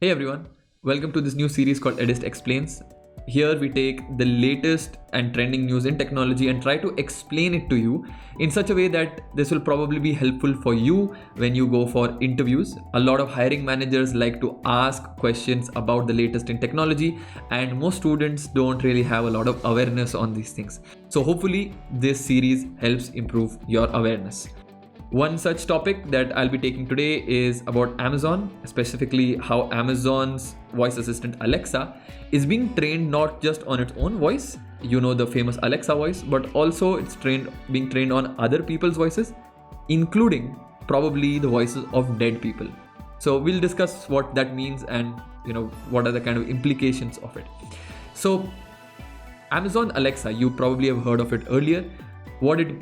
Hey everyone, welcome to this new series called Edyst Explains. Here we take the latest and trending news in technology and try to explain it to you in such a way that this will probably be helpful for you when you go for interviews. A lot of hiring managers like to ask questions about the latest in technology, and most students don't really have a lot of awareness on these things. So hopefully this series helps improve your awareness. One such topic that I'll be taking today is about Amazon, specifically how Amazon's voice assistant Alexa is being trained not just on its own voice, the famous Alexa voice, but also it's being trained on other people's voices, including probably the voices of dead people. So we'll discuss what that means and what are the kind of implications of it. So Amazon Alexa, you probably have heard of it earlier. What it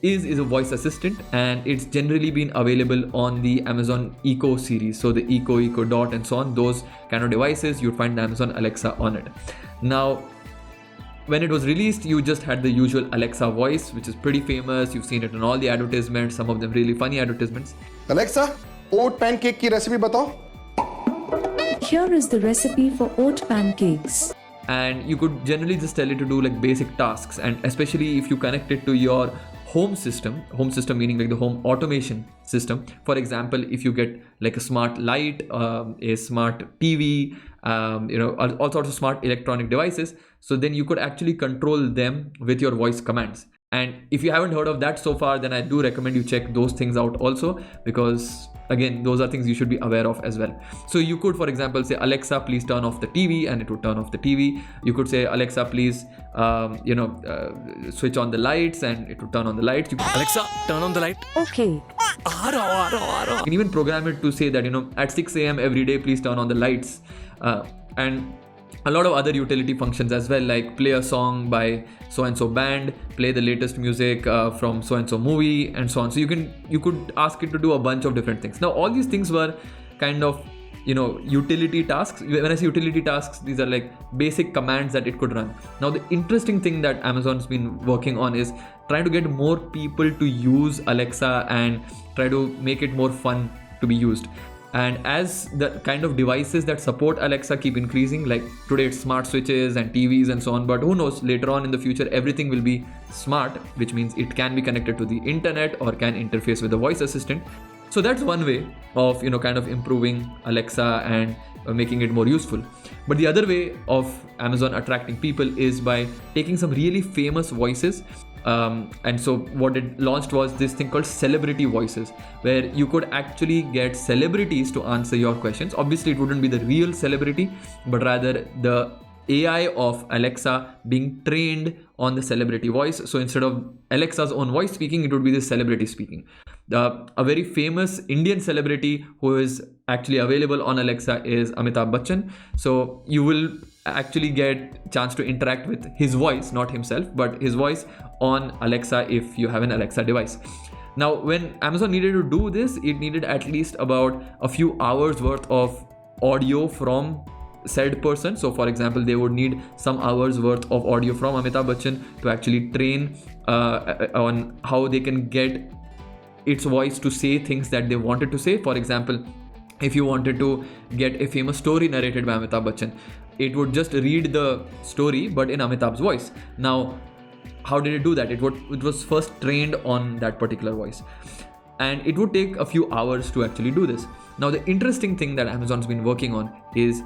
is a voice assistant, and it's generally been available on the Amazon Echo series. So the Echo Dot and so on, those kind of devices, you'd find the Amazon Alexa on it. Now, when it was released, you just had the usual Alexa voice, which is pretty famous. You've seen it in all the advertisements, some of them really funny advertisements. Alexa, oat pancake ki recipe batao. Here is the recipe for oat pancakes. And you could generally just tell it to do like basic tasks, and especially if you connect it to your home system meaning like the home automation system. For example, if you get like a smart light, a smart TV, all sorts of smart electronic devices, so then you could actually control them with your voice commands. And if you haven't heard of that so far, then I do recommend you check those things out also, because again, those are things you should be aware of as well. So you could, for example, say, Alexa, please turn off the TV, and it would turn off the TV. You could say, Alexa, please, switch on the lights, and it would turn on the lights. Alexa, turn on the light. Okay. You can even program it to say that, at 6 a.m. every day, please turn on the lights. And a lot of other utility functions as well, like play a song by so-and-so band, play the latest music from so-and-so movie, and so on. So you could ask it to do a bunch of different things. Now, all these things were kind of, utility tasks. When I say utility tasks, these are like basic commands that it could run. Now, the interesting thing that Amazon's been working on is trying to get more people to use Alexa and try to make it more fun to be used. And as the kind of devices that support Alexa keep increasing, like today it's smart switches and TVs and so on, but who knows, later on in the future, everything will be smart, which means it can be connected to the internet or can interface with the voice assistant. So that's one way of, kind of improving Alexa and making it more useful. But the other way of Amazon attracting people is by taking some really famous voices. And so what it launched was this thing called celebrity voices, where you could actually get celebrities to answer your questions. Obviously, it wouldn't be the real celebrity, but rather the AI of Alexa being trained on the celebrity voice. So instead of Alexa's own voice speaking, it would be the celebrity speaking. A very famous Indian celebrity who is actually available on Alexa is Amitabh Bachchan. So you will actually get a chance to interact with his voice, not himself, but his voice on Alexa if you have an Alexa device. Now, when Amazon needed to do this, it needed at least about a few hours worth of audio from said person. So for example, they would need some hours worth of audio from Amitabh Bachchan to actually train on how they can get its voice to say things that they wanted to say. For example, if you wanted to get a famous story narrated by Amitabh Bachchan, it would just read the story but in Amitabh's voice. Now, how did it do that? It was first trained on that particular voice, and it would take a few hours to actually do this. Now, the interesting thing that Amazon's been working on is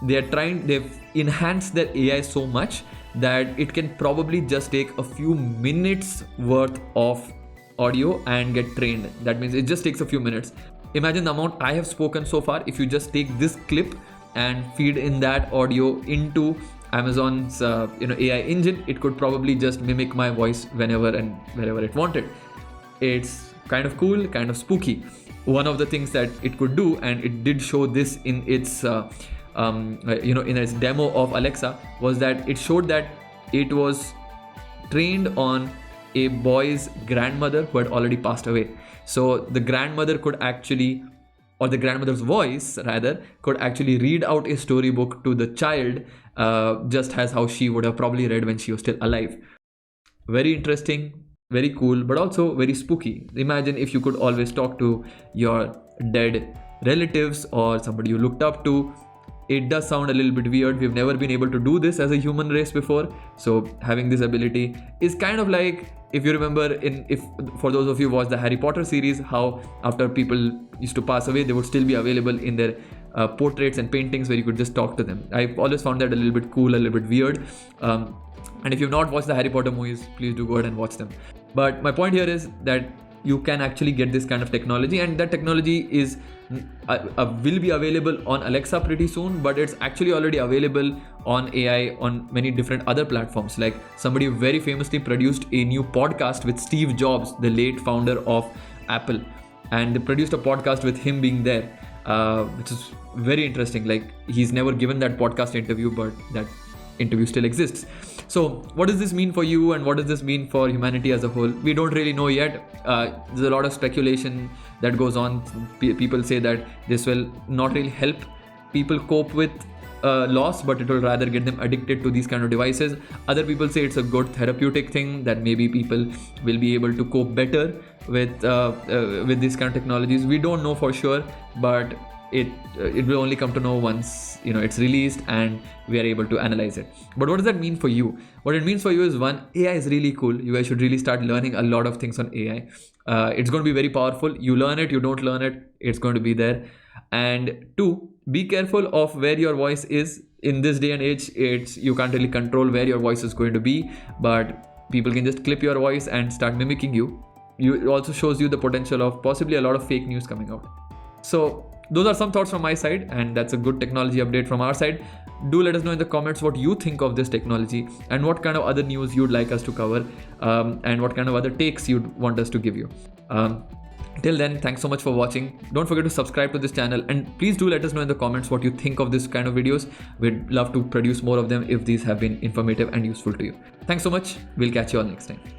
they've enhanced their AI so much that it can probably just take a few minutes worth of audio and get trained. That means it just takes a few minutes. Imagine the amount I have spoken so far. If you just take this clip and feed in that audio into Amazon's AI engine, it could probably just mimic my voice whenever and wherever it wanted. It's kind of cool, kind of spooky. One of the things that it could do, and it did show this in its in its demo of Alexa, was that it showed that it was trained on a boy's grandmother who had already passed away. So the grandmother could actually, or the grandmother's voice rather, could actually read out a storybook to the child, just as how she would have probably read when she was still alive. Very interesting, very cool, but also very spooky. Imagine if you could always talk to your dead relatives or somebody you looked up to. It does sound a little bit weird. We've never been able to do this as a human race before. So having this ability is kind of like, if you remember, if for those of you who watched the Harry Potter series, how after people used to pass away, they would still be available in their portraits and paintings where you could just talk to them. I've always found that a little bit cool, a little bit weird. And if you've not watched the Harry Potter movies, please do go ahead and watch them. But my point here is that you can actually get this kind of technology, and that technology is will be available on Alexa pretty soon, but it's actually already available on AI on many different other platforms. Like somebody very famously produced a new podcast with Steve Jobs, the late founder of Apple, and they produced a podcast with him being there, which is very interesting. Like he's never given that podcast interview, but that interview still exists. So what does this mean for you, and what does this mean for humanity as a whole? We don't really know yet. There's a lot of speculation that goes on. People say that this will not really help people cope with loss, but it will rather get them addicted to these kind of devices. Other people say it's a good therapeutic thing, that maybe people will be able to cope better with these kind of technologies. We don't know for sure, but it will only come to know once it's released and we are able to analyze it. But what does that mean for you? What it means for you is, one, AI is really cool. You guys should really start learning a lot of things on AI. It's going to be very powerful. You learn it, you don't learn it, it's going to be there. And two, be careful of where your voice is. In this day and age, you can't really control where your voice is going to be, but people can just clip your voice and start mimicking you. It also shows you the potential of possibly a lot of fake news coming out. So those are some thoughts from my side, and that's a good technology update from our side. Do let us know in the comments what you think of this technology, and what kind of other news you'd like us to cover, and what kind of other takes you'd want us to give you. Till then, thanks so much for watching. Don't forget to subscribe to this channel, and please do let us know in the comments what you think of this kind of videos. We'd love to produce more of them if these have been informative and useful to you. Thanks so much. We'll catch you all next time.